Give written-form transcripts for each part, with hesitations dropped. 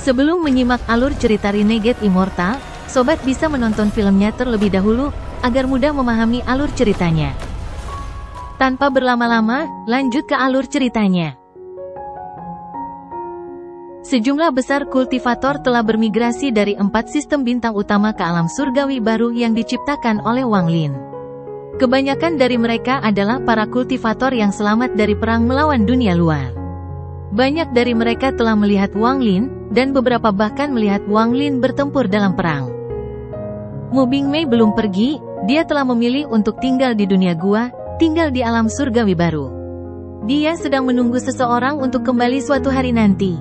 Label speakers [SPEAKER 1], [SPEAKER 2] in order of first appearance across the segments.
[SPEAKER 1] Sebelum menyimak alur cerita Renegade Immortal, sobat bisa menonton filmnya terlebih dahulu, agar mudah memahami alur ceritanya. Tanpa berlama-lama, lanjut ke alur ceritanya. Sejumlah besar kultivator telah bermigrasi dari 4 sistem bintang utama ke alam surgawi baru yang diciptakan oleh Wang Lin. Kebanyakan dari mereka adalah para kultivator yang selamat dari perang melawan dunia luar. Banyak dari mereka telah melihat Wang Lin, dan beberapa bahkan melihat Wang Lin bertempur dalam perang. Mu Bingmei belum pergi, dia telah memilih untuk tinggal di dunia gua, tinggal di alam surgawi baru. Dia sedang menunggu seseorang untuk kembali suatu hari nanti.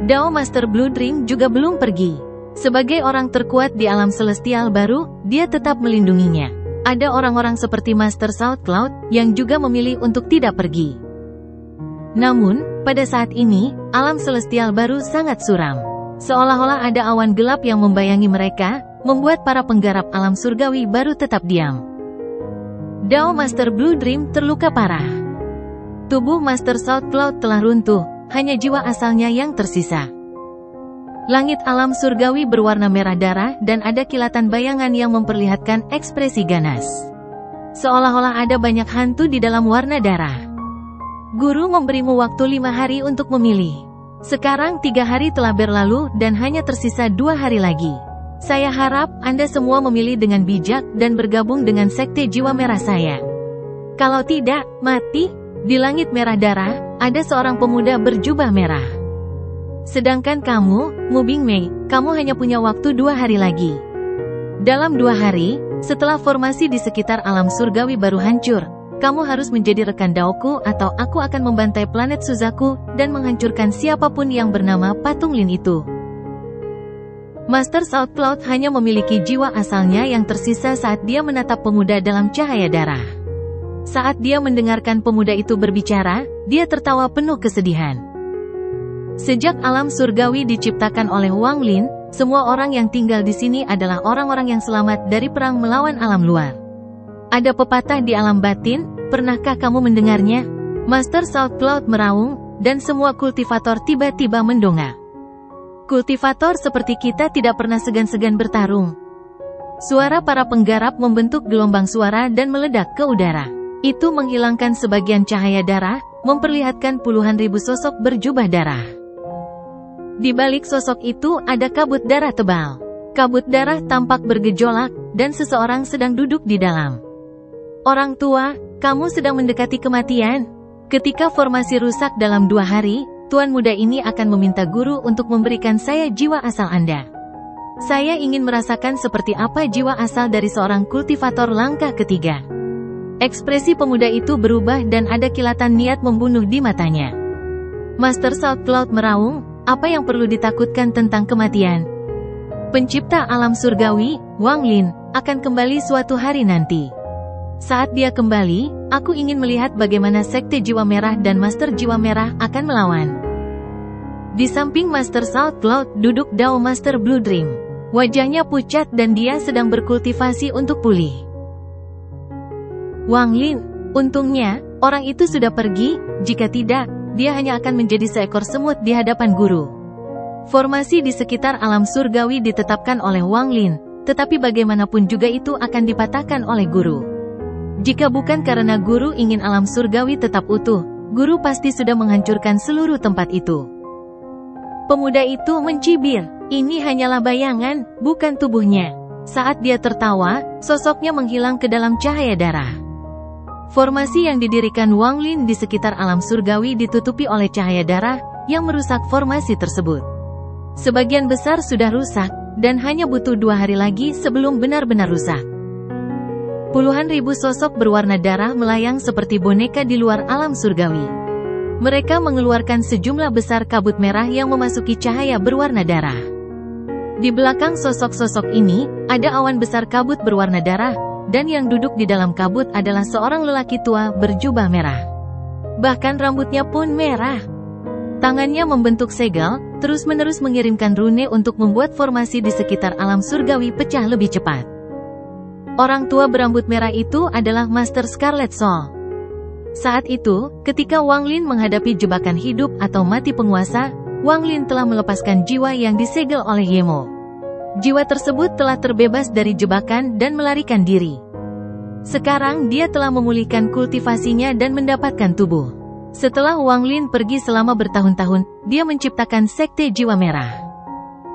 [SPEAKER 1] Dao Master Blue Dream juga belum pergi. Sebagai orang terkuat di alam celestial baru, dia tetap melindunginya. Ada orang-orang seperti Master South Cloud, yang juga memilih untuk tidak pergi. Namun, pada saat ini, alam celestial baru sangat suram. Seolah-olah ada awan gelap yang membayangi mereka, membuat para penggarap alam surgawi baru tetap diam. Dao Master Blue Dream terluka parah. Tubuh Master South Cloud telah runtuh, hanya jiwa asalnya yang tersisa. Langit alam surgawi berwarna merah darah dan ada kilatan bayangan yang memperlihatkan ekspresi ganas. Seolah-olah ada banyak hantu di dalam warna darah. Guru memberimu waktu 5 hari untuk memilih. Sekarang 3 hari telah berlalu dan hanya tersisa 2 hari lagi. Saya harap Anda semua memilih dengan bijak dan bergabung dengan sekte jiwa merah saya. Kalau tidak, mati. Di langit merah darah, ada seorang pemuda berjubah merah. Sedangkan kamu, Mu Bingmei, kamu hanya punya waktu 2 hari lagi. Dalam 2 hari, setelah formasi di sekitar alam surgawi baru hancur, kamu harus menjadi rekan Daoku atau aku akan membantai planet Suzaku, dan menghancurkan siapapun yang bernama Patung Lin itu. Master South Cloud hanya memiliki jiwa asalnya yang tersisa saat dia menatap pemuda dalam cahaya darah. Saat dia mendengarkan pemuda itu berbicara, dia tertawa penuh kesedihan. Sejak alam surgawi diciptakan oleh Wang Lin, semua orang yang tinggal di sini adalah orang-orang yang selamat dari perang melawan alam luar. Ada pepatah di alam batin, pernahkah kamu mendengarnya? Master South Cloud meraung, dan semua kultivator tiba-tiba mendongak. Kultivator seperti kita tidak pernah segan-segan bertarung. Suara para penggarap membentuk gelombang suara dan meledak ke udara. Itu menghilangkan sebagian cahaya darah, memperlihatkan puluhan ribu sosok berjubah darah. Di balik sosok itu ada kabut darah tebal. Kabut darah tampak bergejolak, dan seseorang sedang duduk di dalam. Orang tua, kamu sedang mendekati kematian. Ketika formasi rusak dalam 2 hari, Tuan muda ini akan meminta guru untuk memberikan saya jiwa asal Anda. Saya ingin merasakan seperti apa jiwa asal dari seorang kultivator langkah ketiga. Ekspresi pemuda itu berubah dan ada kilatan niat membunuh di matanya. Master South Cloud meraung, apa yang perlu ditakutkan tentang kematian? Pencipta alam surgawi, Wang Lin, akan kembali suatu hari nanti. Saat dia kembali, aku ingin melihat bagaimana sekte jiwa merah dan Master jiwa merah akan melawan. Di samping Master South Cloud duduk Dao Master Blue Dream. Wajahnya pucat dan dia sedang berkultivasi untuk pulih. Wang Lin, untungnya, orang itu sudah pergi, jika tidak, dia hanya akan menjadi seekor semut di hadapan guru. Formasi di sekitar alam surgawi ditetapkan oleh Wang Lin, tetapi bagaimanapun juga itu akan dipatahkan oleh guru. Jika bukan karena guru ingin alam surgawi tetap utuh, guru pasti sudah menghancurkan seluruh tempat itu. Pemuda itu mencibir, ini hanyalah bayangan, bukan tubuhnya. Saat dia tertawa, sosoknya menghilang ke dalam cahaya darah. Formasi yang didirikan Wang Lin di sekitar alam surgawi ditutupi oleh cahaya darah, yang merusak formasi tersebut. Sebagian besar sudah rusak, dan hanya butuh 2 hari lagi sebelum benar-benar rusak. Puluhan ribu sosok berwarna darah melayang seperti boneka di luar alam surgawi. Mereka mengeluarkan sejumlah besar kabut merah yang memasuki cahaya berwarna darah. Di belakang sosok-sosok ini, ada awan besar kabut berwarna darah, dan yang duduk di dalam kabut adalah seorang lelaki tua berjubah merah. Bahkan rambutnya pun merah. Tangannya membentuk segel, terus-menerus mengirimkan rune untuk membuat formasi di sekitar alam surgawi pecah lebih cepat. Orang tua berambut merah itu adalah Master Scarlet Soul. Saat itu, ketika Wang Lin menghadapi jebakan hidup atau mati penguasa, Wang Lin telah melepaskan jiwa yang disegel oleh Yemo. Jiwa tersebut telah terbebas dari jebakan dan melarikan diri. Sekarang dia telah memulihkan kultivasinya dan mendapatkan tubuh. Setelah Wang Lin pergi selama bertahun-tahun, dia menciptakan Sekte Jiwa Merah.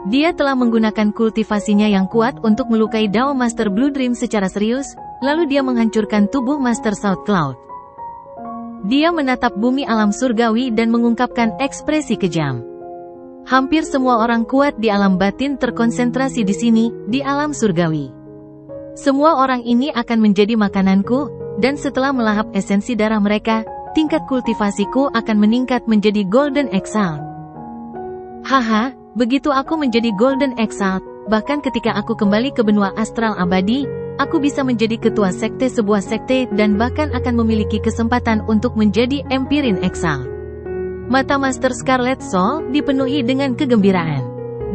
[SPEAKER 1] Dia telah menggunakan kultivasinya yang kuat untuk melukai Dao Master Blue Dream secara serius, lalu dia menghancurkan tubuh Master South Cloud. Dia menatap bumi alam surgawi dan mengungkapkan ekspresi kejam. Hampir semua orang kuat di alam batin terkonsentrasi di sini, di alam surgawi. Semua orang ini akan menjadi makananku, dan setelah melahap esensi darah mereka, tingkat kultivasiku akan meningkat menjadi Golden Exalt. Haha, begitu aku menjadi Golden Exalt, bahkan ketika aku kembali ke benua astral abadi, aku bisa menjadi ketua sekte sebuah sekte dan bahkan akan memiliki kesempatan untuk menjadi Empyrean Exalt. Mata Master Scarlet Soul dipenuhi dengan kegembiraan.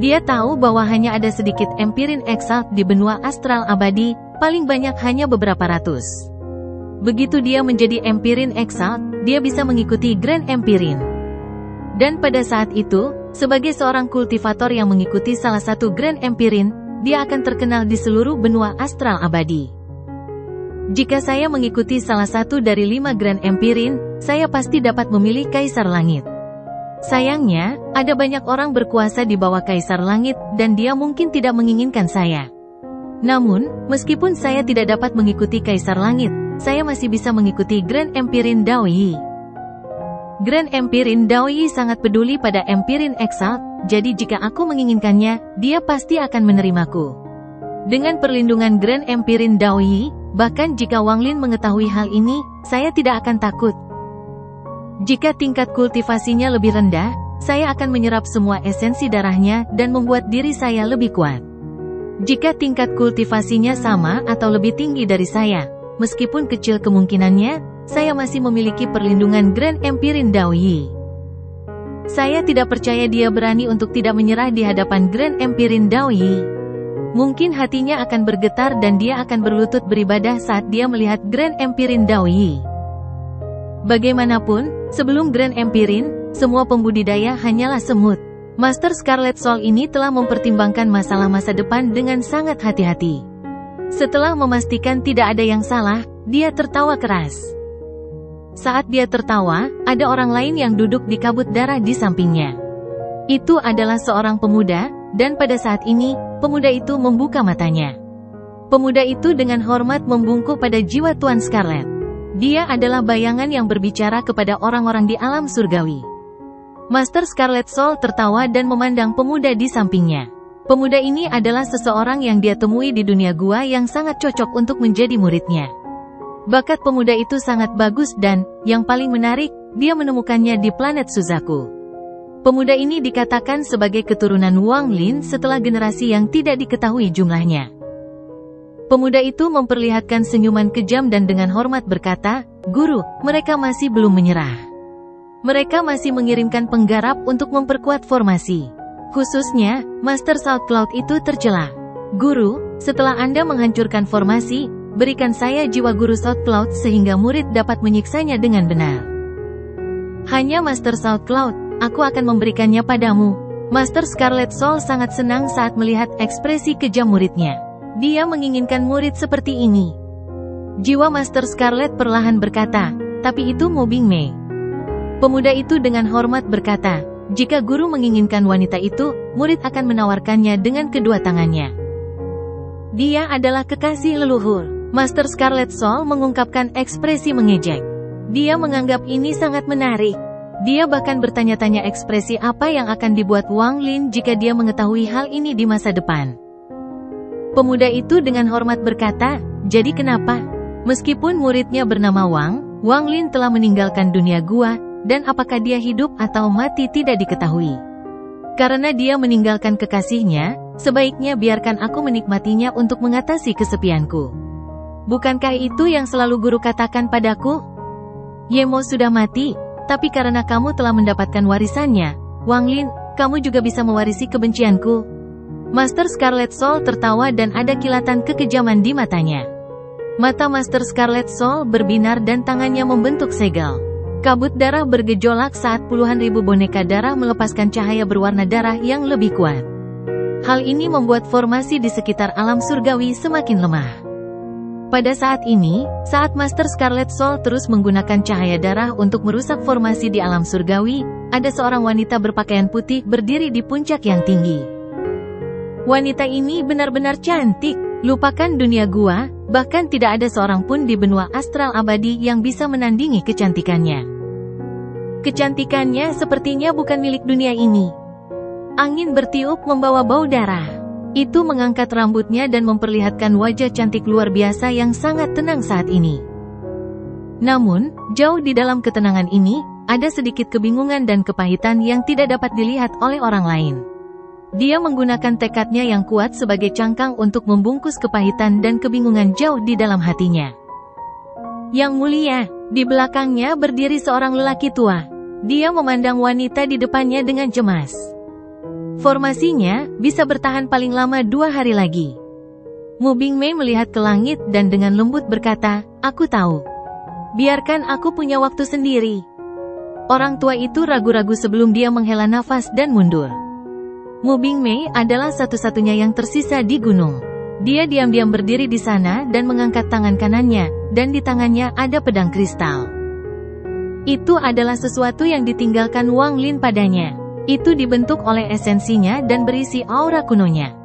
[SPEAKER 1] Dia tahu bahwa hanya ada sedikit Empyrean Exalt di benua astral abadi, paling banyak hanya beberapa ratus. Begitu dia menjadi Empyrean Exalt, dia bisa mengikuti Grand Empyrean. Dan pada saat itu, sebagai seorang kultivator yang mengikuti salah satu Grand Empyrean, dia akan terkenal di seluruh benua astral abadi. Jika saya mengikuti salah satu dari 5 Grand Empyrean, saya pasti dapat memilih Kaisar Langit. Sayangnya, ada banyak orang berkuasa di bawah Kaisar Langit, dan dia mungkin tidak menginginkan saya. Namun, meskipun saya tidak dapat mengikuti Kaisar Langit, saya masih bisa mengikuti Grand Empyrean Dao Yi. Grand Empyrean Dao Yi sangat peduli pada Empyrean Exalt, jadi jika aku menginginkannya, dia pasti akan menerimaku. Dengan perlindungan Grand Empyrean Dao Yi, bahkan jika Wang Lin mengetahui hal ini, saya tidak akan takut. Jika tingkat kultivasinya lebih rendah, saya akan menyerap semua esensi darahnya dan membuat diri saya lebih kuat. Jika tingkat kultivasinya sama atau lebih tinggi dari saya, meskipun kecil kemungkinannya, saya masih memiliki perlindungan Grand Empyrean Dao Yi. Saya tidak percaya dia berani untuk tidak menyerah di hadapan Grand Empyrean Dao Yi. Mungkin hatinya akan bergetar dan dia akan berlutut beribadah saat dia melihat Grand Empyrean Dao Yi. Bagaimanapun, sebelum Grand Empyrean, semua pembudidaya hanyalah semut. Master Scarlet Soul ini telah mempertimbangkan masalah masa depan dengan sangat hati-hati. Setelah memastikan tidak ada yang salah, dia tertawa keras. Saat dia tertawa, ada orang lain yang duduk di kabut darah di sampingnya. Itu adalah seorang pemuda, dan pada saat ini, pemuda itu membuka matanya. Pemuda itu dengan hormat membungkuk pada jiwa Tuan Scarlet. Dia adalah bayangan yang berbicara kepada orang-orang di alam surgawi. Master Scarlet Soul tertawa dan memandang pemuda di sampingnya. Pemuda ini adalah seseorang yang dia temui di dunia gua yang sangat cocok untuk menjadi muridnya. Bakat pemuda itu sangat bagus dan, yang paling menarik, dia menemukannya di planet Suzaku. Pemuda ini dikatakan sebagai keturunan Wang Lin setelah generasi yang tidak diketahui jumlahnya. Pemuda itu memperlihatkan senyuman kejam dan dengan hormat berkata, "Guru, mereka masih belum menyerah. Mereka masih mengirimkan penggarap untuk memperkuat formasi. Khususnya, Master South Cloud itu tercela. Guru, setelah Anda menghancurkan formasi, berikan saya jiwa Guru South Cloud sehingga murid dapat menyiksanya dengan benar." "Hanya Master South Cloud, aku akan memberikannya padamu." Master Scarlet Soul sangat senang saat melihat ekspresi kejam muridnya. Dia menginginkan murid seperti ini. Jiwa Master Scarlet perlahan berkata, "Tapi itu Mo Bingmei." Pemuda itu dengan hormat berkata, "Jika guru menginginkan wanita itu, murid akan menawarkannya dengan kedua tangannya." Dia adalah kekasih leluhur. Master Scarlet Soul mengungkapkan ekspresi mengejek. Dia menganggap ini sangat menarik. Dia bahkan bertanya-tanya ekspresi apa yang akan dibuat Wang Lin jika dia mengetahui hal ini di masa depan. Pemuda itu dengan hormat berkata, "Jadi kenapa? Meskipun muridnya bernama Wang Lin telah meninggalkan dunia gua, dan apakah dia hidup atau mati tidak diketahui. Karena dia meninggalkan kekasihnya, sebaiknya biarkan aku menikmatinya untuk mengatasi kesepianku. Bukankah itu yang selalu guru katakan padaku? Yemo sudah mati, tapi karena kamu telah mendapatkan warisannya, Wang Lin, kamu juga bisa mewarisi kebencianku." Master Scarlet Soul tertawa dan ada kilatan kekejaman di matanya. Mata Master Scarlet Soul berbinar dan tangannya membentuk segel. Kabut darah bergejolak saat puluhan ribu boneka darah melepaskan cahaya berwarna darah yang lebih kuat. Hal ini membuat formasi di sekitar alam surgawi semakin lemah. Pada saat ini, saat Master Scarlet Soul terus menggunakan cahaya darah untuk merusak formasi di alam surgawi, ada seorang wanita berpakaian putih berdiri di puncak yang tinggi. Wanita ini benar-benar cantik. Lupakan dunia gua, bahkan tidak ada seorang pun di benua astral abadi yang bisa menandingi kecantikannya. Kecantikannya sepertinya bukan milik dunia ini. Angin bertiup membawa bau darah. Itu mengangkat rambutnya dan memperlihatkan wajah cantik luar biasa yang sangat tenang saat ini. Namun, jauh di dalam ketenangan ini, ada sedikit kebingungan dan kepahitan yang tidak dapat dilihat oleh orang lain. Dia menggunakan tekadnya yang kuat sebagai cangkang untuk membungkus kepahitan dan kebingungan jauh di dalam hatinya. Yang mulia, di belakangnya berdiri seorang lelaki tua. Dia memandang wanita di depannya dengan cemas. Formasinya bisa bertahan paling lama 2 hari lagi. Mu Bingmei melihat ke langit dan dengan lembut berkata, "Aku tahu. Biarkan aku punya waktu sendiri." Orang tua itu ragu-ragu sebelum dia menghela nafas dan mundur. Mu Bingmei adalah satu-satunya yang tersisa di gunung. Dia diam-diam berdiri di sana dan mengangkat tangan kanannya, dan di tangannya ada pedang kristal. Itu adalah sesuatu yang ditinggalkan Wang Lin padanya. Itu dibentuk oleh esensinya dan berisi aura kunonya.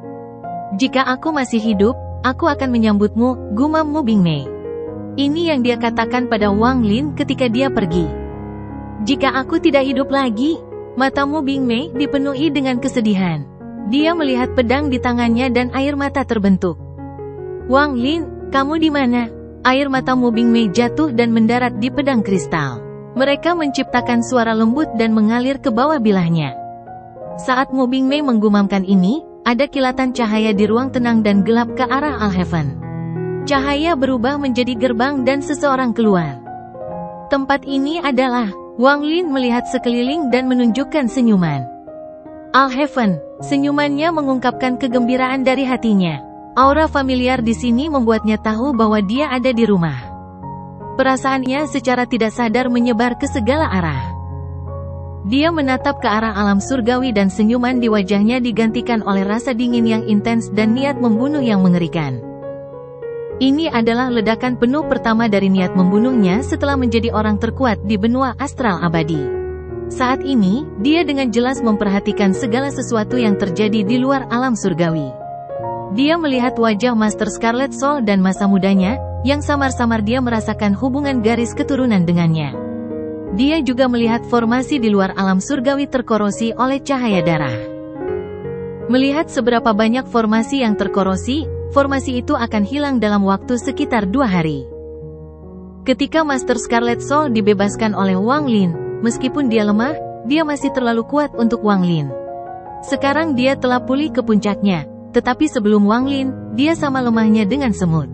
[SPEAKER 1] "Jika aku masih hidup, aku akan menyambutmu," gumam Mu Bingmei. Ini yang dia katakan pada Wang Lin ketika dia pergi. "Jika aku tidak hidup lagi?" Mata Mu Bingmei dipenuhi dengan kesedihan. Dia melihat pedang di tangannya dan air mata terbentuk. "Wang Lin, kamu di mana?" Air mata Mu Bingmei jatuh dan mendarat di pedang kristal. Mereka menciptakan suara lembut dan mengalir ke bawah bilahnya. Saat Mu Bingmei menggumamkan ini, ada kilatan cahaya di ruang tenang dan gelap ke arah Al-Heaven. Cahaya berubah menjadi gerbang dan seseorang keluar. Tempat ini adalah... Wang Lin melihat sekeliling dan menunjukkan senyuman. Al-Heaven, senyumannya mengungkapkan kegembiraan dari hatinya. Aura familiar di sini membuatnya tahu bahwa dia ada di rumah. Perasaannya secara tidak sadar menyebar ke segala arah. Dia menatap ke arah alam surgawi dan senyuman di wajahnya digantikan oleh rasa dingin yang intens dan niat membunuh yang mengerikan. Ini adalah ledakan penuh pertama dari niat membunuhnya setelah menjadi orang terkuat di benua astral abadi. Saat ini, dia dengan jelas memperhatikan segala sesuatu yang terjadi di luar alam surgawi. Dia melihat wajah Master Scarlet Soul dan masa mudanya, yang samar-samar dia merasakan hubungan garis keturunan dengannya. Dia juga melihat formasi di luar alam surgawi terkorosi oleh cahaya darah. Melihat seberapa banyak formasi yang terkorosi, formasi itu akan hilang dalam waktu sekitar 2 hari. Ketika Master Scarlet Soul dibebaskan oleh Wang Lin, meskipun dia lemah, dia masih terlalu kuat untuk Wang Lin. Sekarang dia telah pulih ke puncaknya, tetapi sebelum Wang Lin, dia sama lemahnya dengan semut.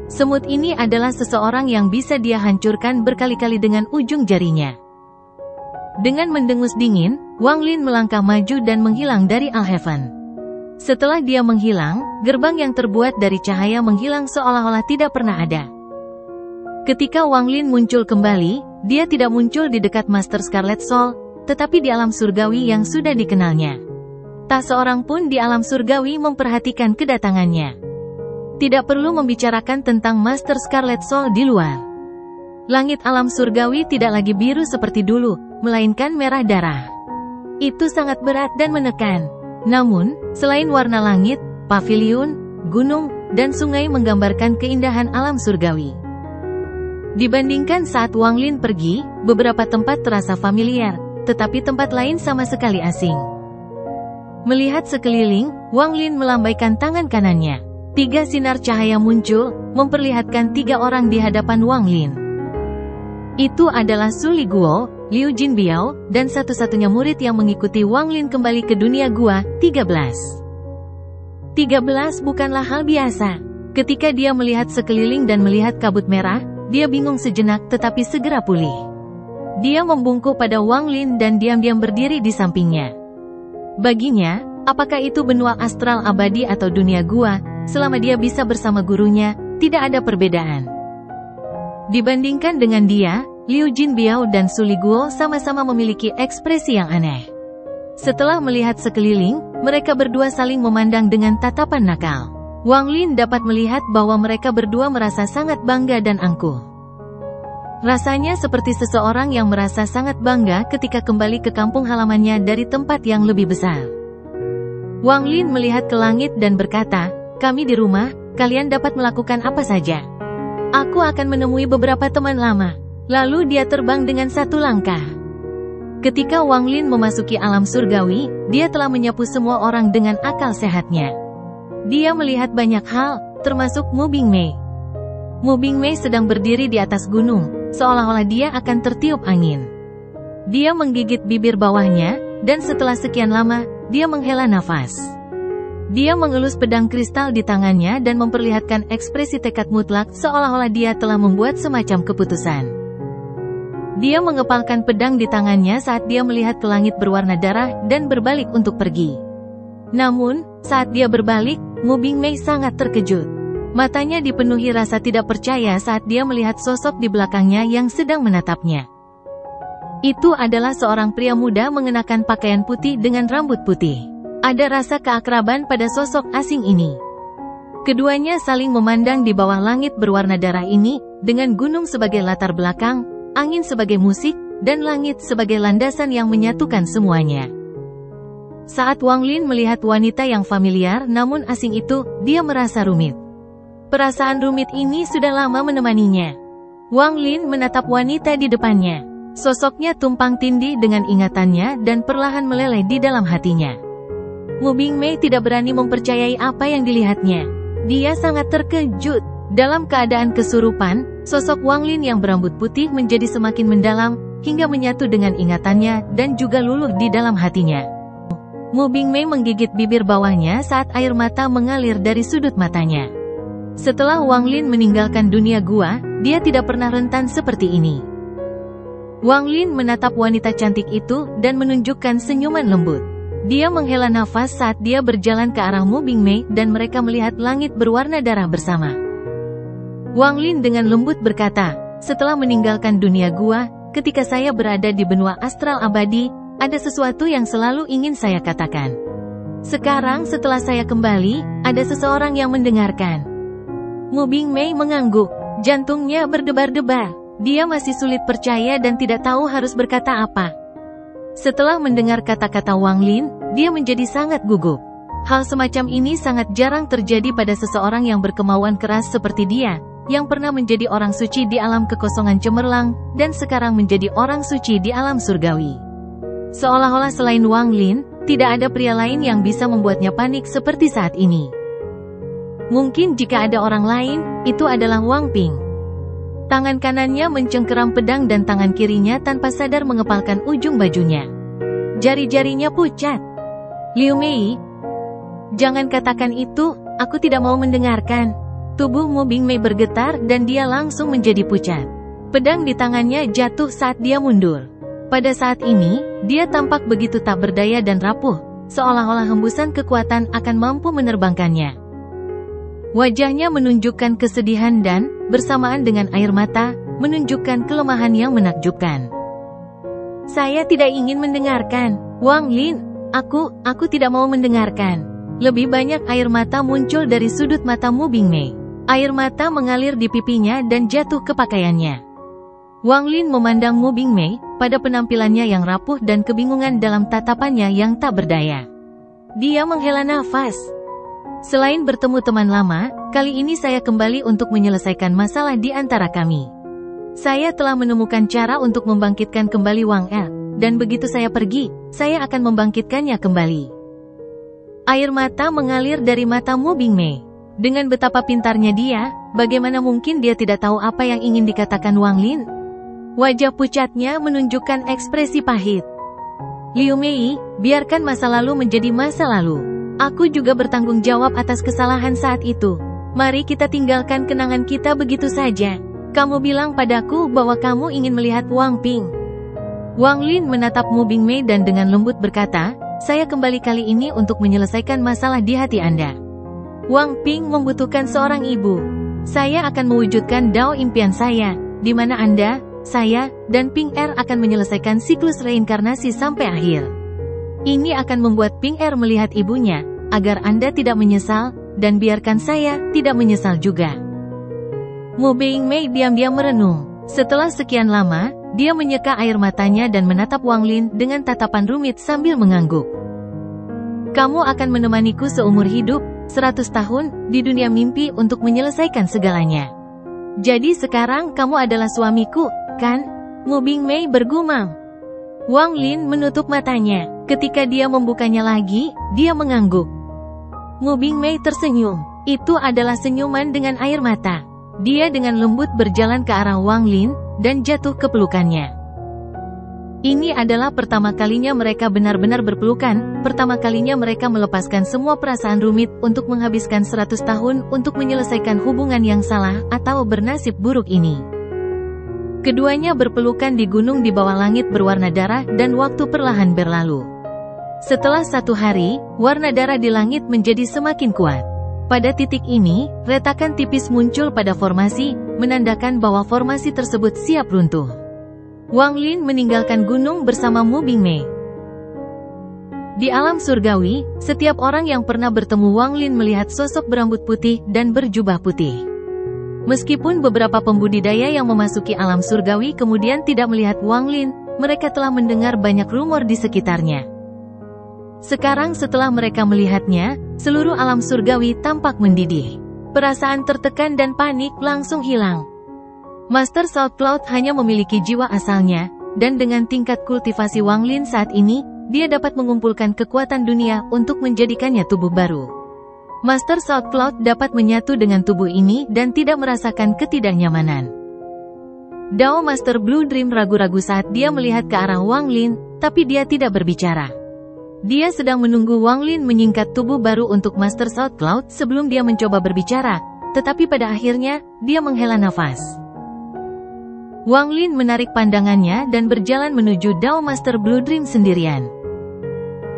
[SPEAKER 1] Semut ini adalah seseorang yang bisa dia hancurkan berkali-kali dengan ujung jarinya. Dengan mendengus dingin, Wang Lin melangkah maju dan menghilang dari Al-Heaven. Setelah dia menghilang, gerbang yang terbuat dari cahaya menghilang seolah-olah tidak pernah ada. Ketika Wang Lin muncul kembali, dia tidak muncul di dekat Master Scarlet Soul, tetapi di alam surgawi yang sudah dikenalnya. Tak seorang pun di alam surgawi memperhatikan kedatangannya. Tidak perlu membicarakan tentang Master Scarlet Soul di luar. Langit alam surgawi tidak lagi biru seperti dulu, melainkan merah darah. Itu sangat berat dan menekan. Namun, selain warna langit, paviliun, gunung, dan sungai menggambarkan keindahan alam surgawi. Dibandingkan saat Wang Lin pergi, beberapa tempat terasa familiar, tetapi tempat lain sama sekali asing. Melihat sekeliling, Wang Lin melambaikan tangan kanannya. 3 sinar cahaya muncul, memperlihatkan 3 orang di hadapan Wang Lin. Itu adalah Su Liguo, Liu Jinbiao, dan satu-satunya murid yang mengikuti Wang Lin kembali ke dunia gua, 13. 13 bukanlah hal biasa. Ketika dia melihat sekeliling dan melihat kabut merah, dia bingung sejenak tetapi segera pulih. Dia membungkuk pada Wang Lin dan diam-diam berdiri di sampingnya. Baginya, apakah itu benua astral abadi atau dunia gua, selama dia bisa bersama gurunya, tidak ada perbedaan. Dibandingkan dengan dia, Liu Jinbiao dan Su Liguo sama-sama memiliki ekspresi yang aneh. Setelah melihat sekeliling, mereka berdua saling memandang dengan tatapan nakal. Wang Lin dapat melihat bahwa mereka berdua merasa sangat bangga dan angkuh. Rasanya seperti seseorang yang merasa sangat bangga ketika kembali ke kampung halamannya dari tempat yang lebih besar. Wang Lin melihat ke langit dan berkata, "Kami di rumah, kalian dapat melakukan apa saja. Aku akan menemui beberapa teman lama." Lalu dia terbang dengan satu langkah. Ketika Wang Lin memasuki alam surgawi, dia telah menyapu semua orang dengan akal sehatnya. Dia melihat banyak hal, termasuk Mu Bingmei. Mu Bingmei sedang berdiri di atas gunung, seolah-olah dia akan tertiup angin. Dia menggigit bibir bawahnya, dan setelah sekian lama, dia menghela nafas. Dia mengelus pedang kristal di tangannya dan memperlihatkan ekspresi tekad mutlak seolah-olah dia telah membuat semacam keputusan. Dia mengepalkan pedang di tangannya saat dia melihat ke langit berwarna darah dan berbalik untuk pergi. Namun, saat dia berbalik, Mu Bingmei sangat terkejut. Matanya dipenuhi rasa tidak percaya saat dia melihat sosok di belakangnya yang sedang menatapnya. Itu adalah seorang pria muda mengenakan pakaian putih dengan rambut putih. Ada rasa keakraban pada sosok asing ini. Keduanya saling memandang di bawah langit berwarna darah ini, dengan gunung sebagai latar belakang, angin sebagai musik, dan langit sebagai landasan yang menyatukan semuanya. Saat Wang Lin melihat wanita yang familiar namun asing itu, dia merasa rumit. Perasaan rumit ini sudah lama menemaninya. Wang Lin menatap wanita di depannya. Sosoknya tumpang tindih dengan ingatannya dan perlahan meleleh di dalam hatinya. Mu Bingmei tidak berani mempercayai apa yang dilihatnya. Dia sangat terkejut. Dalam keadaan kesurupan, sosok Wang Lin yang berambut putih menjadi semakin mendalam, hingga menyatu dengan ingatannya dan juga luluh di dalam hatinya. Mu Bingmei menggigit bibir bawahnya saat air mata mengalir dari sudut matanya. Setelah Wang Lin meninggalkan dunia gua, dia tidak pernah rentan seperti ini. Wang Lin menatap wanita cantik itu dan menunjukkan senyuman lembut. Dia menghela nafas saat dia berjalan ke arah Mu Bingmei dan mereka melihat langit berwarna darah bersama. Wang Lin dengan lembut berkata, "Setelah meninggalkan dunia gua, ketika saya berada di benua astral abadi, ada sesuatu yang selalu ingin saya katakan. Sekarang setelah saya kembali, ada seseorang yang mendengarkan." Mu Bingmei mengangguk, jantungnya berdebar-debar. Dia masih sulit percaya dan tidak tahu harus berkata apa. Setelah mendengar kata-kata Wang Lin, dia menjadi sangat gugup. Hal semacam ini sangat jarang terjadi pada seseorang yang berkemauan keras seperti dia, yang pernah menjadi orang suci di alam kekosongan cemerlang, dan sekarang menjadi orang suci di alam surgawi. Seolah-olah selain Wang Lin, tidak ada pria lain yang bisa membuatnya panik seperti saat ini. Mungkin jika ada orang lain, itu adalah Wang Ping. Tangan kanannya mencengkeram pedang dan tangan kirinya tanpa sadar mengepalkan ujung bajunya. Jari-jarinya pucat. "Liu Mei, jangan katakan itu, aku tidak mau mendengarkan." Tubuh Mu Bingmei bergetar dan dia langsung menjadi pucat. Pedang di tangannya jatuh saat dia mundur. Pada saat ini, dia tampak begitu tak berdaya dan rapuh, seolah-olah hembusan kekuatan akan mampu menerbangkannya. Wajahnya menunjukkan kesedihan dan, bersamaan dengan air mata, menunjukkan kelemahan yang menakjubkan. "Saya tidak ingin mendengarkan, Wang Lin. Aku tidak mau mendengarkan." Lebih banyak air mata muncul dari sudut mata Mu Bingmei. Air mata mengalir di pipinya dan jatuh ke pakaiannya. Wang Lin memandang Mu Bingmei, pada penampilannya yang rapuh dan kebingungan dalam tatapannya yang tak berdaya. Dia menghela nafas. "Selain bertemu teman lama, kali ini saya kembali untuk menyelesaikan masalah di antara kami. Saya telah menemukan cara untuk membangkitkan kembali Wang Er, dan begitu saya pergi, saya akan membangkitkannya kembali." Air mata mengalir dari mata Mu Bingmei. Dengan betapa pintarnya dia, bagaimana mungkin dia tidak tahu apa yang ingin dikatakan Wang Lin? Wajah pucatnya menunjukkan ekspresi pahit. "Liu Mei, biarkan masa lalu menjadi masa lalu. Aku juga bertanggung jawab atas kesalahan saat itu. Mari kita tinggalkan kenangan kita begitu saja. Kamu bilang padaku bahwa kamu ingin melihat Wang Ping." Wang Lin menatap Mu Bingmei dan dengan lembut berkata, "Saya kembali kali ini untuk menyelesaikan masalah di hati Anda. Wang Ping membutuhkan seorang ibu. Saya akan mewujudkan dao impian saya, di mana Anda, saya, dan Ping Er akan menyelesaikan siklus reinkarnasi sampai akhir. Ini akan membuat Ping Er melihat ibunya, agar Anda tidak menyesal, dan biarkan saya tidak menyesal juga. Mu Bingmei diam-diam merenung. Setelah sekian lama, dia menyeka air matanya dan menatap Wang Lin dengan tatapan rumit sambil mengangguk. Kamu akan menemaniku seumur hidup, 100 tahun, di dunia mimpi untuk menyelesaikan segalanya. Jadi sekarang kamu adalah suamiku, kan? Mu Bingmei bergumam. Wang Lin menutup matanya. Ketika dia membukanya lagi, dia mengangguk. Mu Bingmei tersenyum. Itu adalah senyuman dengan air mata. Dia dengan lembut berjalan ke arah Wang Lin, dan jatuh ke pelukannya. Ini adalah pertama kalinya mereka benar-benar berpelukan, pertama kalinya mereka melepaskan semua perasaan rumit untuk menghabiskan 100 tahun untuk menyelesaikan hubungan yang salah atau bernasib buruk ini. Keduanya berpelukan di gunung di bawah langit berwarna darah dan waktu perlahan berlalu. Setelah 1 hari, warna darah di langit menjadi semakin kuat. Pada titik ini, retakan tipis muncul pada formasi, menandakan bahwa formasi tersebut siap runtuh. Wang Lin meninggalkan gunung bersama Mu Bingmei. Di alam surgawi, setiap orang yang pernah bertemu Wang Lin melihat sosok berambut putih dan berjubah putih. Meskipun beberapa pembudidaya yang memasuki alam surgawi kemudian tidak melihat Wang Lin, mereka telah mendengar banyak rumor di sekitarnya. Sekarang setelah mereka melihatnya, seluruh alam surgawi tampak mendidih. Perasaan tertekan dan panik langsung hilang. Master South Cloud hanya memiliki jiwa asalnya, dan dengan tingkat kultivasi Wang Lin saat ini, dia dapat mengumpulkan kekuatan dunia untuk menjadikannya tubuh baru. Master South Cloud dapat menyatu dengan tubuh ini dan tidak merasakan ketidaknyamanan. Dao Master Blue Dream ragu-ragu saat dia melihat ke arah Wang Lin, tapi dia tidak berbicara. Dia sedang menunggu Wang Lin menyingkat tubuh baru untuk Master South Cloud sebelum dia mencoba berbicara, tetapi pada akhirnya, dia menghela nafas. Wang Lin menarik pandangannya dan berjalan menuju Dao Master Blue Dream sendirian.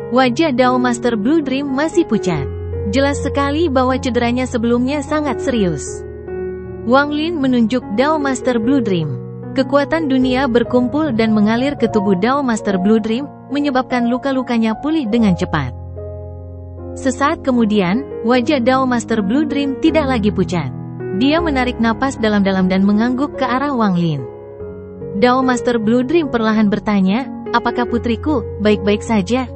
[SPEAKER 1] Wajah Dao Master Blue Dream masih pucat. Jelas sekali bahwa cederanya sebelumnya sangat serius. Wang Lin menunjuk Dao Master Blue Dream. Kekuatan dunia berkumpul dan mengalir ke tubuh Dao Master Blue Dream, menyebabkan luka-lukanya pulih dengan cepat. Sesaat kemudian, wajah Dao Master Blue Dream tidak lagi pucat. Dia menarik napas dalam-dalam dan mengangguk ke arah Wang Lin. Dao Master Blue Dream perlahan bertanya, "Apakah putriku baik-baik saja?"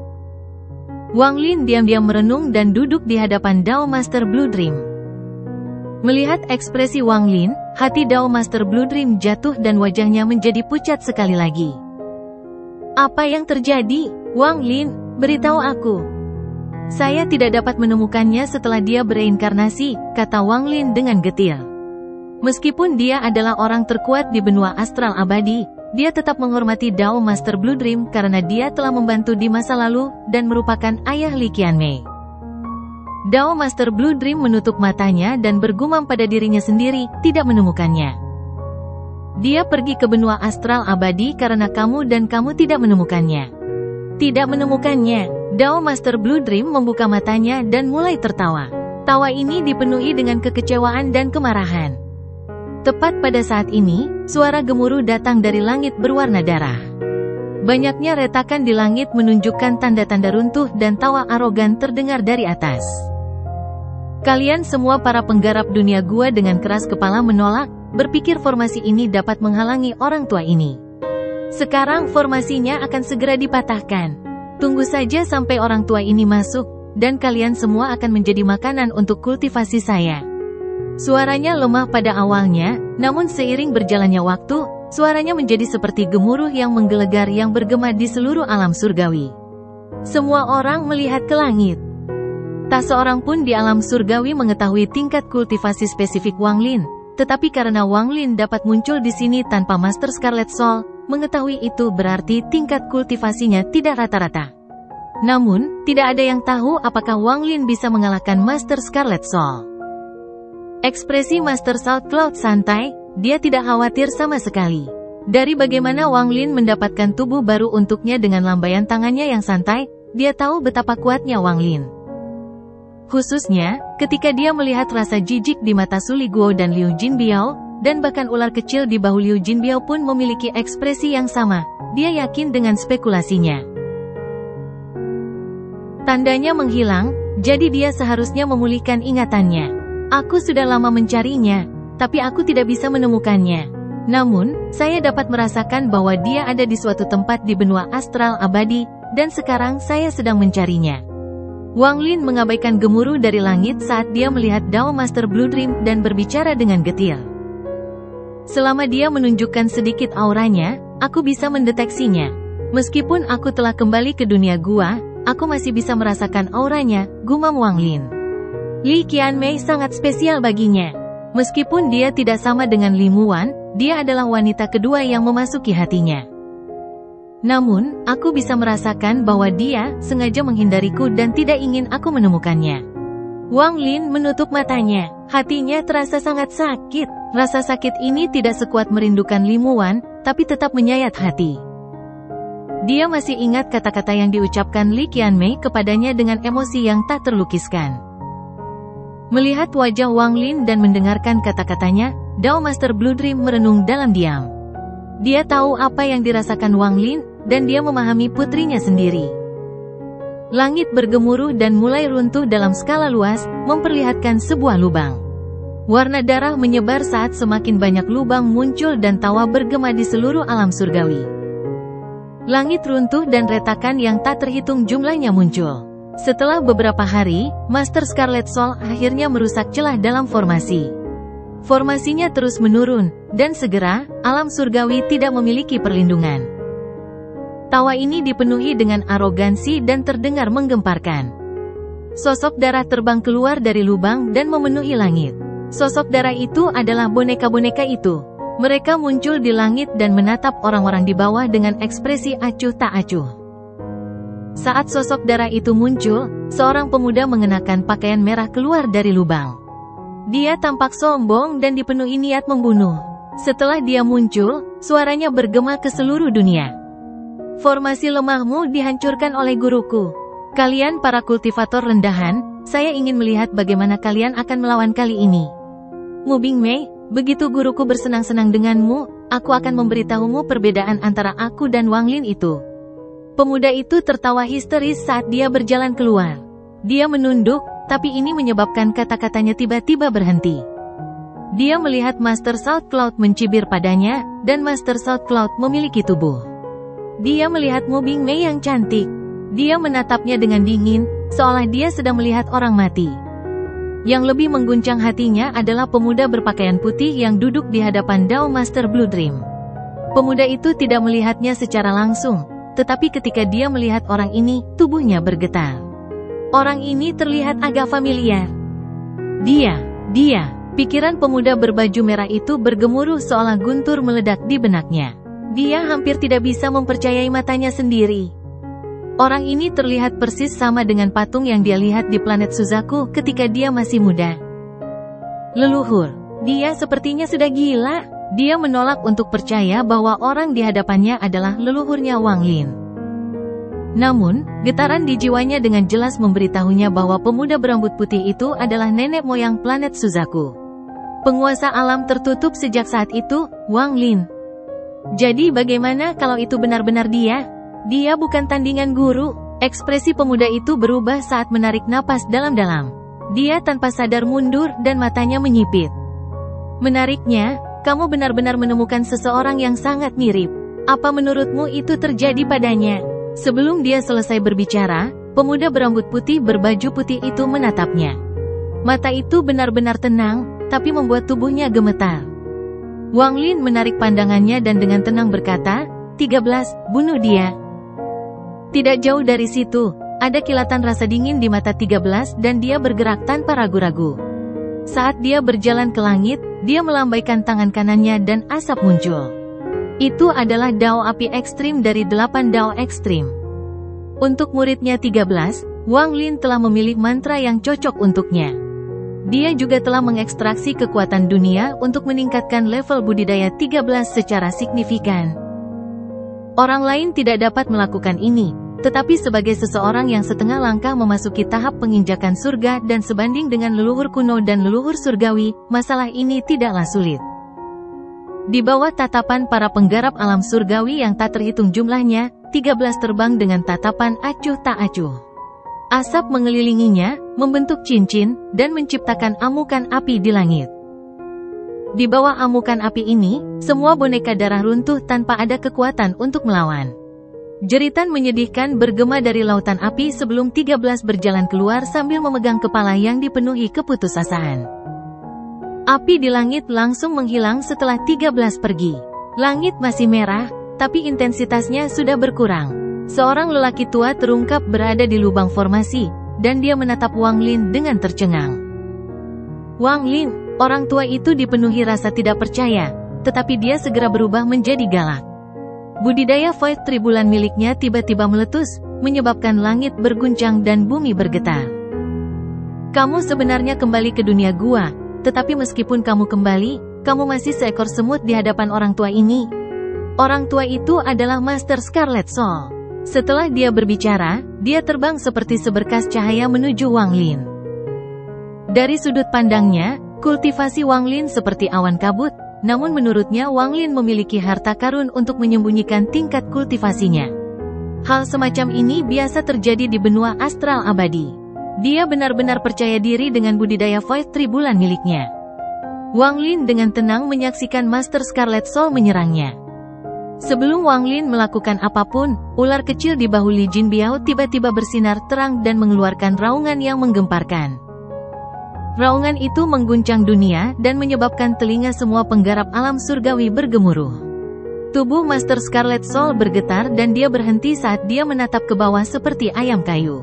[SPEAKER 1] Wang Lin diam-diam merenung dan duduk di hadapan Dao Master Blue Dream. Melihat ekspresi Wang Lin, hati Dao Master Blue Dream jatuh dan wajahnya menjadi pucat sekali lagi. "Apa yang terjadi, Wang Lin? Beritahu aku." "Saya tidak dapat menemukannya setelah dia bereinkarnasi," kata Wang Lin dengan getir. Meskipun dia adalah orang terkuat di benua astral abadi, dia tetap menghormati Dao Master Blue Dream karena dia telah membantu di masa lalu dan merupakan ayah Li Qianmei. Dao Master Blue Dream menutup matanya dan bergumam pada dirinya sendiri, tidak menemukannya. "Dia pergi ke benua astral abadi karena kamu dan kamu tidak menemukannya." "Tidak menemukannya." Dao Master Blue Dream membuka matanya dan mulai tertawa. Tawa ini dipenuhi dengan kekecewaan dan kemarahan. Tepat pada saat ini, suara gemuruh datang dari langit berwarna darah. Banyaknya retakan di langit menunjukkan tanda-tanda runtuh dan tawa arogan terdengar dari atas. "Kalian semua para penggarap dunia gua," dengan keras kepala menolak, berpikir formasi ini dapat menghalangi orang tua ini. "Sekarang formasinya akan segera dipatahkan. Tunggu saja sampai orang tua ini masuk, dan kalian semua akan menjadi makanan untuk kultivasi saya." Suaranya lemah pada awalnya, namun seiring berjalannya waktu, suaranya menjadi seperti gemuruh yang menggelegar yang bergema di seluruh alam surgawi. Semua orang melihat ke langit. Tak seorang pun di alam surgawi mengetahui tingkat kultivasi spesifik Wang Lin, tetapi karena Wang Lin dapat muncul di sini tanpa Master Scarlet Soul, mengetahui itu berarti tingkat kultivasinya tidak rata-rata. Namun, tidak ada yang tahu apakah Wang Lin bisa mengalahkan Master Scarlet Soul. Ekspresi Master South Cloud santai, dia tidak khawatir sama sekali. Dari bagaimana Wang Lin mendapatkan tubuh baru untuknya dengan lambaian tangannya yang santai, dia tahu betapa kuatnya Wang Lin. Khususnya, ketika dia melihat rasa jijik di mata Su Li Guo dan Liu Jinbiao, dan bahkan ular kecil di bahu Liu Jinbiao pun memiliki ekspresi yang sama. Dia yakin dengan spekulasinya. Tandanya menghilang, jadi dia seharusnya memulihkan ingatannya. Aku sudah lama mencarinya, tapi aku tidak bisa menemukannya. Namun, saya dapat merasakan bahwa dia ada di suatu tempat di benua astral abadi, dan sekarang saya sedang mencarinya. Wang Lin mengabaikan gemuruh dari langit saat dia melihat Dao Master Blue Dream dan berbicara dengan getir. Selama dia menunjukkan sedikit auranya, aku bisa mendeteksinya. Meskipun aku telah kembali ke dunia gua, aku masih bisa merasakan auranya, gumam Wang Lin. Li Qianmei sangat spesial baginya. Meskipun dia tidak sama dengan Li Muwan, dia adalah wanita kedua yang memasuki hatinya. Namun, aku bisa merasakan bahwa dia sengaja menghindariku dan tidak ingin aku menemukannya. Wang Lin menutup matanya. Hatinya terasa sangat sakit. Rasa sakit ini tidak sekuat merindukan Li Muwan, tapi tetap menyayat hati. Dia masih ingat kata-kata yang diucapkan Li Qianmei kepadanya dengan emosi yang tak terlukiskan. Melihat wajah Wang Lin dan mendengarkan kata-katanya, Dao Master Blue Dream merenung dalam diam. Dia tahu apa yang dirasakan Wang Lin, dan dia memahami putrinya sendiri. Langit bergemuruh dan mulai runtuh dalam skala luas, memperlihatkan sebuah lubang. Warna darah menyebar saat semakin banyak lubang muncul dan tawa bergema di seluruh alam surgawi. Langit runtuh dan retakan yang tak terhitung jumlahnya muncul. Setelah beberapa hari, Master Scarlet Soul akhirnya merusak celah dalam formasi. Formasinya terus menurun, dan segera, alam surgawi tidak memiliki perlindungan. Tawa ini dipenuhi dengan arogansi dan terdengar menggemparkan. Sosok darah terbang keluar dari lubang dan memenuhi langit. Sosok darah itu adalah boneka-boneka itu. Mereka muncul di langit dan menatap orang-orang di bawah dengan ekspresi acuh tak acuh. Saat sosok darah itu muncul, seorang pemuda mengenakan pakaian merah keluar dari lubang. Dia tampak sombong dan dipenuhi niat membunuh. Setelah dia muncul, suaranya bergema ke seluruh dunia. Formasi lemahmu dihancurkan oleh guruku. Kalian para kultivator rendahan, saya ingin melihat bagaimana kalian akan melawan kali ini. Mu Bingmei, begitu guruku bersenang-senang denganmu, aku akan memberitahumu perbedaan antara aku dan Wang Lin itu. Pemuda itu tertawa histeris saat dia berjalan keluar. Dia menunduk, tapi ini menyebabkan kata-katanya tiba-tiba berhenti. Dia melihat Master South Cloud mencibir padanya, dan Master South Cloud memiliki tubuh. Dia melihat Mu Bingmei yang cantik. Dia menatapnya dengan dingin, seolah dia sedang melihat orang mati. Yang lebih mengguncang hatinya adalah pemuda berpakaian putih yang duduk di hadapan Dao Master Blue Dream. Pemuda itu tidak melihatnya secara langsung, tetapi ketika dia melihat orang ini, tubuhnya bergetar. Orang ini terlihat agak familiar. Dia, pikiran pemuda berbaju merah itu bergemuruh seolah guntur meledak di benaknya. Dia hampir tidak bisa mempercayai matanya sendiri. Orang ini terlihat persis sama dengan patung yang dia lihat di planet Suzaku ketika dia masih muda. Leluhur, dia sepertinya sudah gila. Dia menolak untuk percaya bahwa orang di hadapannya adalah leluhurnya Wang Lin. Namun, getaran di jiwanya dengan jelas memberitahunya bahwa pemuda berambut putih itu adalah nenek moyang planet Suzaku. Penguasa alam tertutup sejak saat itu, Wang Lin. Jadi bagaimana kalau itu benar-benar dia? Dia bukan tandingan guru. Ekspresi pemuda itu berubah saat menarik napas dalam-dalam. Dia tanpa sadar mundur dan matanya menyipit. Menariknya, kamu benar-benar menemukan seseorang yang sangat mirip. Apa menurutmu itu terjadi padanya? Sebelum dia selesai berbicara, pemuda berambut putih berbaju putih itu menatapnya. Mata itu benar-benar tenang, tapi membuat tubuhnya gemetar. Wang Lin menarik pandangannya dan dengan tenang berkata, 13, bunuh dia. Tidak jauh dari situ, ada kilatan rasa dingin di mata 13 dan dia bergerak tanpa ragu-ragu. Saat dia berjalan ke langit, dia melambaikan tangan kanannya dan asap muncul. Itu adalah Dao api ekstrim dari 8 Dao ekstrim. Untuk muridnya 13, Wang Lin telah memilih mantra yang cocok untuknya. Dia juga telah mengekstraksi kekuatan dunia untuk meningkatkan level budidaya 13 secara signifikan. Orang lain tidak dapat melakukan ini, tetapi sebagai seseorang yang setengah langkah memasuki tahap penginjakan surga dan sebanding dengan leluhur kuno dan leluhur surgawi, masalah ini tidaklah sulit. Di bawah tatapan para penggarap alam surgawi yang tak terhitung jumlahnya, 13 terbang dengan tatapan acuh tak acuh. Asap mengelilinginya, membentuk cincin, dan menciptakan amukan api di langit. Di bawah amukan api ini, semua boneka darah runtuh tanpa ada kekuatan untuk melawan. Jeritan menyedihkan bergema dari lautan api sebelum 13 berjalan keluar sambil memegang kepala yang dipenuhi keputusasaan. Api di langit langsung menghilang setelah 13 pergi. Langit masih merah, tapi intensitasnya sudah berkurang. Seorang lelaki tua terungkap berada di lubang formasi, dan dia menatap Wang Lin dengan tercengang. Wang Lin, orang tua itu dipenuhi rasa tidak percaya, tetapi dia segera berubah menjadi galak. Budidaya Void Tribulan miliknya tiba-tiba meletus, menyebabkan langit berguncang dan bumi bergetar. Kamu sebenarnya kembali ke dunia gua. Tetapi meskipun kamu kembali, kamu masih seekor semut di hadapan orang tua ini. Orang tua itu adalah Master Scarlet Soul. Setelah dia berbicara, dia terbang seperti seberkas cahaya menuju Wang Lin. Dari sudut pandangnya, kultivasi Wang Lin seperti awan kabut, namun menurutnya Wang Lin memiliki harta karun untuk menyembunyikan tingkat kultivasinya. Hal semacam ini biasa terjadi di benua astral abadi. Dia benar-benar percaya diri dengan budidaya Void Tribulan miliknya. Wang Lin dengan tenang menyaksikan Master Scarlet Soul menyerangnya. Sebelum Wang Lin melakukan apapun, ular kecil di bahu Li Jinbiao tiba-tiba bersinar terang dan mengeluarkan raungan yang menggemparkan. Raungan itu mengguncang dunia dan menyebabkan telinga semua penggarap alam surgawi bergemuruh. Tubuh Master Scarlet Soul bergetar dan dia berhenti saat dia menatap ke bawah seperti ayam kayu.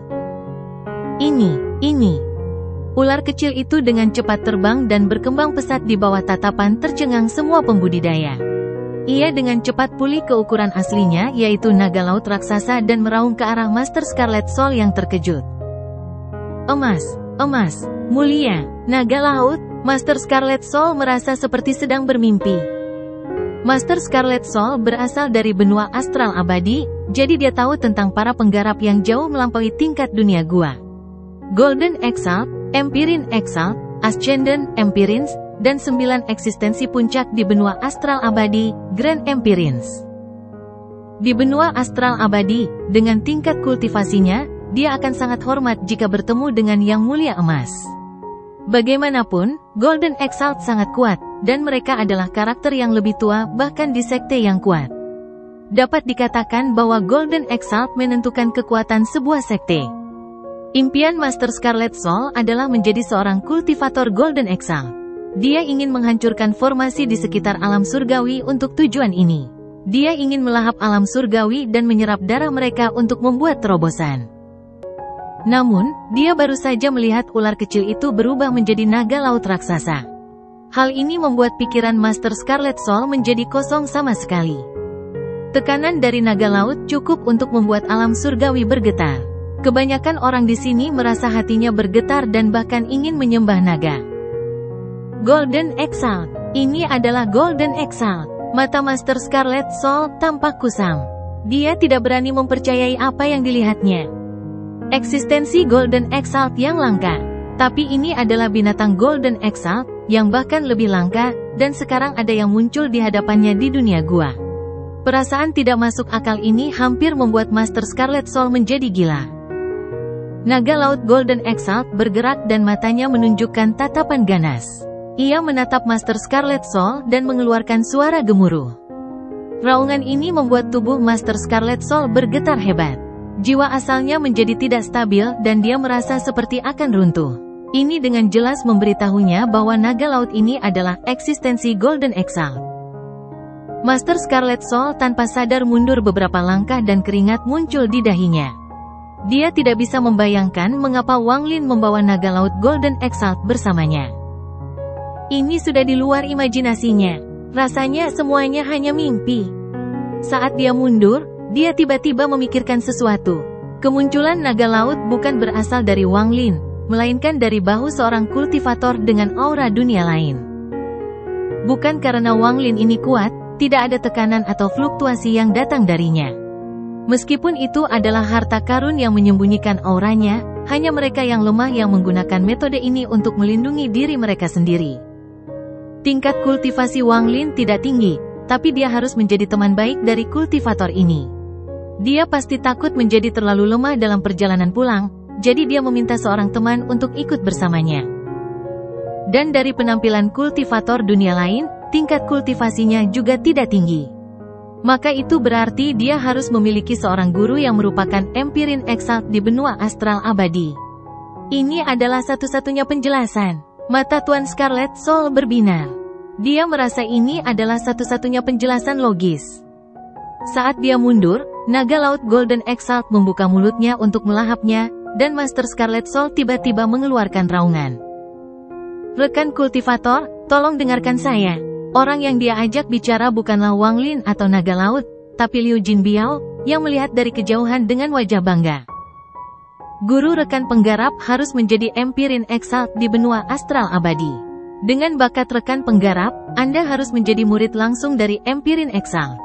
[SPEAKER 1] Ini. Ular kecil itu dengan cepat terbang dan berkembang pesat di bawah tatapan tercengang semua pembudidaya. Ia dengan cepat pulih ke ukuran aslinya, yaitu naga laut raksasa, dan meraung ke arah Master Scarlet Soul yang terkejut. Emas, mulia, naga laut. Master Scarlet Soul merasa seperti sedang bermimpi. Master Scarlet Soul berasal dari benua astral abadi, jadi dia tahu tentang para penggarap yang jauh melampaui tingkat dunia gua. Golden Exalt, Empyrean Exalt, Ascendant Empyreans, dan 9 eksistensi puncak di benua astral abadi, Grand Empyreans. Di benua astral abadi, dengan tingkat kultivasinya, dia akan sangat hormat jika bertemu dengan Yang Mulia Emas. Bagaimanapun, Golden Exalt sangat kuat, dan mereka adalah karakter yang lebih tua bahkan di sekte yang kuat. Dapat dikatakan bahwa Golden Exalt menentukan kekuatan sebuah sekte. Impian Master Scarlet Soul adalah menjadi seorang kultivator Golden Exalt. Dia ingin menghancurkan formasi di sekitar alam surgawi untuk tujuan ini. Dia ingin melahap alam surgawi dan menyerap darah mereka untuk membuat terobosan. Namun, dia baru saja melihat ular kecil itu berubah menjadi naga laut raksasa. Hal ini membuat pikiran Master Scarlet Soul menjadi kosong sama sekali. Tekanan dari naga laut cukup untuk membuat alam surgawi bergetar. Kebanyakan orang di sini merasa hatinya bergetar dan bahkan ingin menyembah naga. Golden Exalt. Ini adalah Golden Exalt. Mata Master Scarlet Soul tampak kusam. Dia tidak berani mempercayai apa yang dilihatnya. Eksistensi Golden Exalt yang langka. Tapi ini adalah binatang Golden Exalt, yang bahkan lebih langka, dan sekarang ada yang muncul di hadapannya di dunia gua. Perasaan tidak masuk akal ini hampir membuat Master Scarlet Soul menjadi gila. Naga laut Golden Exalt bergerak dan matanya menunjukkan tatapan ganas. Ia menatap Master Scarlet Soul dan mengeluarkan suara gemuruh. Raungan ini membuat tubuh Master Scarlet Soul bergetar hebat. Jiwa asalnya menjadi tidak stabil dan dia merasa seperti akan runtuh. Ini dengan jelas memberitahunya bahwa naga laut ini adalah eksistensi Golden Exalt. Master Scarlet Soul tanpa sadar mundur beberapa langkah dan keringat muncul di dahinya. Dia tidak bisa membayangkan mengapa Wang Lin membawa naga laut Golden Exalt bersamanya. Ini sudah di luar imajinasinya. Rasanya semuanya hanya mimpi. Saat dia mundur, dia tiba-tiba memikirkan sesuatu. Kemunculan naga laut bukan berasal dari Wang Lin, melainkan dari bahu seorang kultivator dengan aura dunia lain. Bukan karena Wang Lin ini kuat, tidak ada tekanan atau fluktuasi yang datang darinya. Meskipun itu adalah harta karun yang menyembunyikan auranya, hanya mereka yang lemah yang menggunakan metode ini untuk melindungi diri mereka sendiri. Tingkat kultivasi Wang Lin tidak tinggi, tapi dia harus menjadi teman baik dari kultivator ini. Dia pasti takut menjadi terlalu lemah dalam perjalanan pulang, jadi dia meminta seorang teman untuk ikut bersamanya. Dan dari penampilan kultivator dunia lain, tingkat kultivasinya juga tidak tinggi. Maka itu berarti dia harus memiliki seorang guru yang merupakan Empirin Exalt di benua astral abadi. Ini adalah satu-satunya penjelasan. Mata Tuan Scarlet Soul berbinar. Dia merasa ini adalah satu-satunya penjelasan logis. Saat dia mundur, naga laut Golden Exalt membuka mulutnya untuk melahapnya, dan Master Scarlet Soul tiba-tiba mengeluarkan raungan. Rekan kultivator, tolong dengarkan saya. Orang yang dia ajak bicara bukanlah Wang Lin atau naga laut, tapi Liu Jinbiao, yang melihat dari kejauhan dengan wajah bangga. Guru rekan penggarap harus menjadi Empirin Exalt di benua astral abadi. Dengan bakat rekan penggarap, Anda harus menjadi murid langsung dari Empirin Exalt.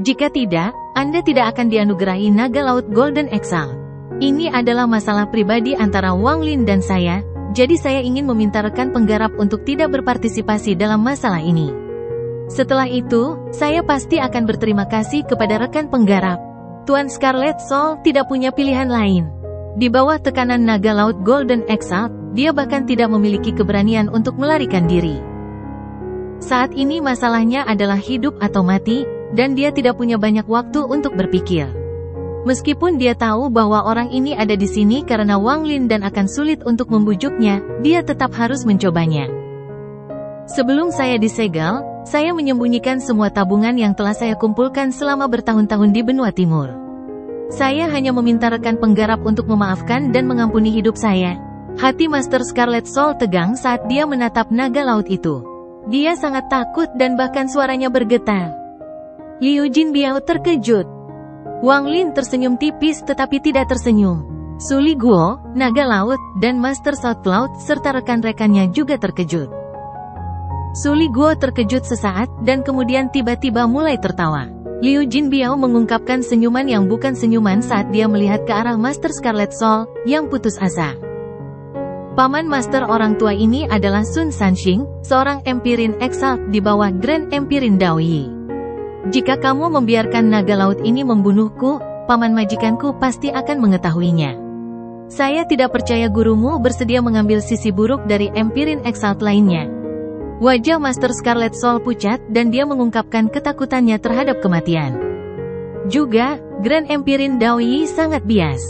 [SPEAKER 1] Jika tidak, Anda tidak akan dianugerahi naga laut Golden Exalt. Ini adalah masalah pribadi antara Wang Lin dan saya, jadi saya ingin meminta rekan penggarap untuk tidak berpartisipasi dalam masalah ini. Setelah itu, saya pasti akan berterima kasih kepada rekan penggarap. Tuan Scarlet Soul tidak punya pilihan lain. Di bawah tekanan naga laut Golden Exalt, dia bahkan tidak memiliki keberanian untuk melarikan diri. Saat ini masalahnya adalah hidup atau mati, dan dia tidak punya banyak waktu untuk berpikir. Meskipun dia tahu bahwa orang ini ada di sini karena Wang Lin dan akan sulit untuk membujuknya, dia tetap harus mencobanya. Sebelum saya disegel, saya menyembunyikan semua tabungan yang telah saya kumpulkan selama bertahun-tahun di benua timur. Saya hanya meminta rekan penggarap untuk memaafkan dan mengampuni hidup saya. Hati Master Scarlet Soul tegang saat dia menatap naga laut itu. Dia sangat takut dan bahkan suaranya bergetar. Liu Jinbiao terkejut. Wang Lin tersenyum tipis tetapi tidak tersenyum. Su Li Guo, naga laut, dan Master South Cloud serta rekan-rekannya juga terkejut. Su Li Guo terkejut sesaat dan kemudian tiba-tiba mulai tertawa. Liu Jinbiao mengungkapkan senyuman yang bukan senyuman saat dia melihat ke arah Master Scarlet Soul, yang putus asa. Paman Master orang tua ini adalah Sun Sanxing, seorang Empirin Exalt di bawah Grand Empirin Daoyi. Jika kamu membiarkan naga laut ini membunuhku, paman majikanku pasti akan mengetahuinya. Saya tidak percaya gurumu bersedia mengambil sisi buruk dari Empirin Exalt lainnya. Wajah Master Scarlet Soul pucat dan dia mengungkapkan ketakutannya terhadap kematian. Juga, Grand Empirin Daoyi sangat bias.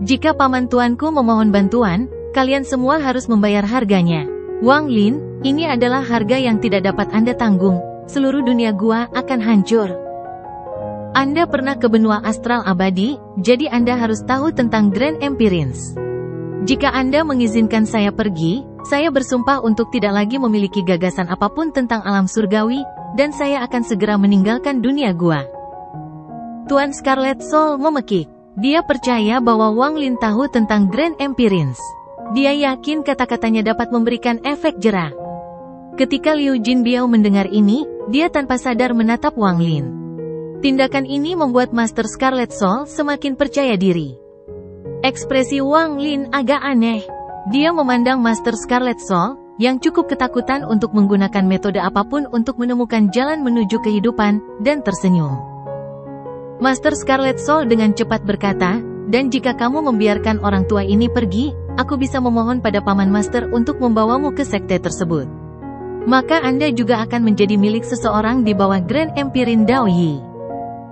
[SPEAKER 1] Jika paman tuanku memohon bantuan, kalian semua harus membayar harganya. Wang Lin, ini adalah harga yang tidak dapat Anda tanggung. Seluruh dunia gua akan hancur. Anda pernah ke benua astral abadi, jadi Anda harus tahu tentang Grand Empirins. Jika Anda mengizinkan saya pergi, saya bersumpah untuk tidak lagi memiliki gagasan apapun tentang alam surgawi, dan saya akan segera meninggalkan dunia gua. Tuan Scarlet Soul memekik. Dia percaya bahwa Wang Lin tahu tentang Grand Empirins. Dia yakin kata-katanya dapat memberikan efek jera. Ketika Liu Jinbiao mendengar ini, dia tanpa sadar menatap Wang Lin. Tindakan ini membuat Master Scarlet Soul semakin percaya diri. Ekspresi Wang Lin agak aneh. Dia memandang Master Scarlet Soul, yang cukup ketakutan untuk menggunakan metode apapun untuk menemukan jalan menuju kehidupan, dan tersenyum. Master Scarlet Soul dengan cepat berkata, dan jika kamu membiarkan orang tua ini pergi, aku bisa memohon pada Paman Master untuk membawamu ke sekte tersebut. Maka Anda juga akan menjadi milik seseorang di bawah Grand Empirin Daoyi.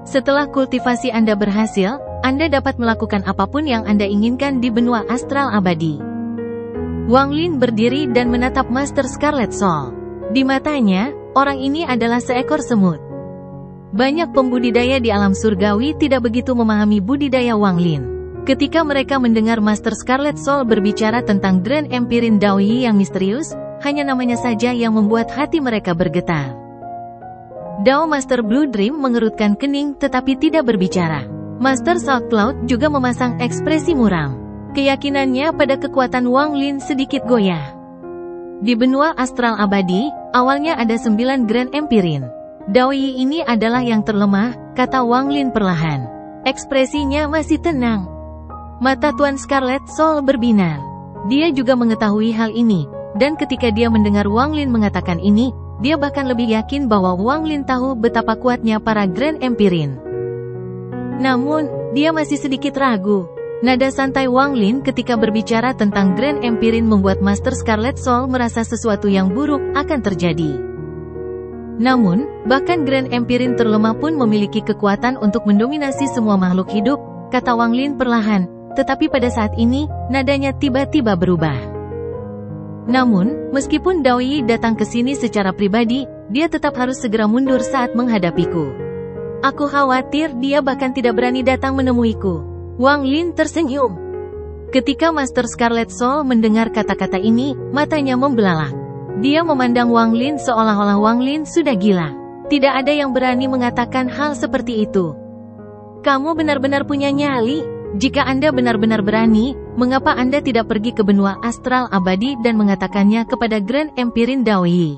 [SPEAKER 1] Setelah kultivasi Anda berhasil, Anda dapat melakukan apapun yang Anda inginkan di benua astral abadi. Wang Lin berdiri dan menatap Master Scarlet Soul. Di matanya, orang ini adalah seekor semut. Banyak pembudidaya di alam surgawi tidak begitu memahami budidaya Wang Lin. Ketika mereka mendengar Master Scarlet Soul berbicara tentang Grand Empirin Daoyi yang misterius, hanya namanya saja yang membuat hati mereka bergetar. Dao Master Blue Dream mengerutkan kening tetapi tidak berbicara. Master South Cloud juga memasang ekspresi muram. Keyakinannya pada kekuatan Wang Lin sedikit goyah. Di benua astral abadi, awalnya ada 9 Grand Empirin. Daoyi ini adalah yang terlemah, kata Wang Lin perlahan. Ekspresinya masih tenang. Mata Tuan Scarlet Soul berbinar. Dia juga mengetahui hal ini, dan ketika dia mendengar Wang Lin mengatakan ini, dia bahkan lebih yakin bahwa Wang Lin tahu betapa kuatnya para Grand Empirin. Namun, dia masih sedikit ragu. Nada santai Wang Lin ketika berbicara tentang Grand Empirin membuat Master Scarlet Soul merasa sesuatu yang buruk akan terjadi. Namun, bahkan Grand Empirin terlemah pun memiliki kekuatan untuk mendominasi semua makhluk hidup, kata Wang Lin perlahan, tetapi pada saat ini, nadanya tiba-tiba berubah. Namun, meskipun Dao Yi datang ke sini secara pribadi, dia tetap harus segera mundur saat menghadapiku. Aku khawatir dia bahkan tidak berani datang menemuiku. Wang Lin tersenyum. Ketika Master Scarlet Soul mendengar kata-kata ini, matanya membelalak. Dia memandang Wang Lin seolah-olah Wang Lin sudah gila. Tidak ada yang berani mengatakan hal seperti itu. Kamu benar-benar punya nyali. Jika Anda benar-benar berani, mengapa Anda tidak pergi ke benua astral abadi dan mengatakannya kepada Grand Empirin Dao Yi?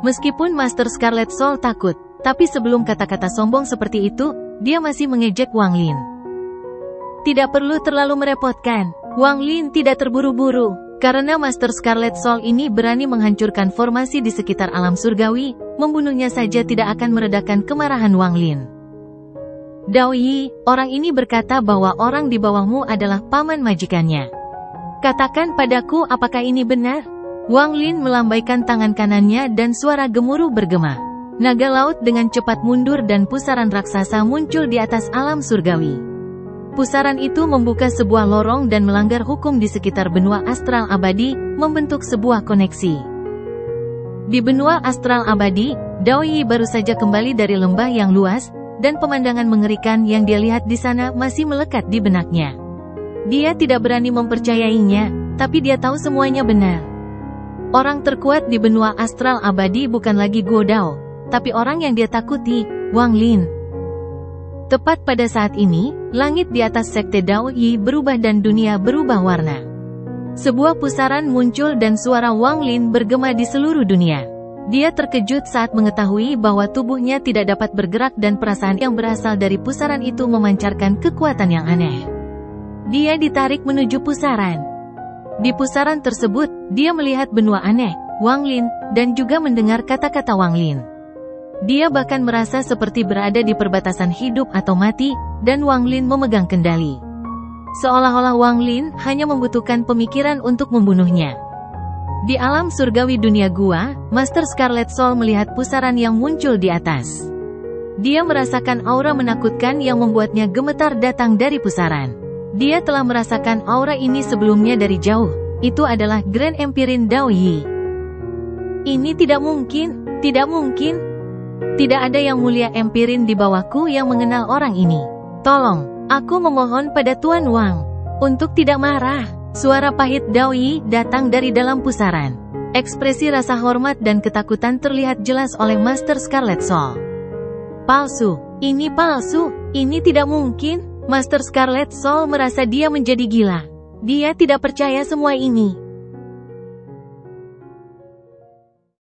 [SPEAKER 1] Meskipun Master Scarlet Soul takut, tapi sebelum kata-kata sombong seperti itu, dia masih mengejek Wang Lin. Tidak perlu terlalu merepotkan. Wang Lin tidak terburu-buru. Karena Master Scarlet Soul ini berani menghancurkan formasi di sekitar alam surgawi, membunuhnya saja tidak akan meredakan kemarahan Wang Lin. Dao Yi, orang ini berkata bahwa orang di bawahmu adalah paman majikannya. Katakan padaku apakah ini benar? Wang Lin melambaikan tangan kanannya dan suara gemuruh bergema. Naga laut dengan cepat mundur dan pusaran raksasa muncul di atas alam surgawi. Pusaran itu membuka sebuah lorong dan melanggar hukum di sekitar benua astral abadi, membentuk sebuah koneksi. Di benua astral abadi, Dao Yi baru saja kembali dari lembah yang luas, dan pemandangan mengerikan yang dia lihat di sana masih melekat di benaknya. Dia tidak berani mempercayainya, tapi dia tahu semuanya benar. Orang terkuat di benua astral abadi bukan lagi Guo Dao, tapi orang yang dia takuti, Wang Lin. Tepat pada saat ini, langit di atas sekte Dao Yi berubah dan dunia berubah warna. Sebuah pusaran muncul dan suara Wang Lin bergema di seluruh dunia. Dia terkejut saat mengetahui bahwa tubuhnya tidak dapat bergerak dan perasaan yang berasal dari pusaran itu memancarkan kekuatan yang aneh. Dia ditarik menuju pusaran. Di pusaran tersebut, dia melihat benua aneh, Wang Lin, dan juga mendengar kata-kata Wang Lin. Dia bahkan merasa seperti berada di perbatasan hidup atau mati, dan Wang Lin memegang kendali. Seolah-olah Wang Lin hanya membutuhkan pemikiran untuk membunuhnya. Di alam surgawi dunia gua, Master Scarlet Soul melihat pusaran yang muncul di atas. Dia merasakan aura menakutkan yang membuatnya gemetar datang dari pusaran. Dia telah merasakan aura ini sebelumnya dari jauh. Itu adalah Grand Empirin Dao Yi. Ini tidak mungkin, tidak mungkin. Tidak ada yang mulia Empirin di bawahku yang mengenal orang ini. Tolong, aku memohon pada Tuan Wang untuk tidak marah. Suara pahit Dao Yi datang dari dalam pusaran. Ekspresi rasa hormat dan ketakutan terlihat jelas oleh Master Scarlet Soul. Palsu, ini tidak mungkin. Master Scarlet Soul merasa dia menjadi gila. Dia tidak percaya semua ini.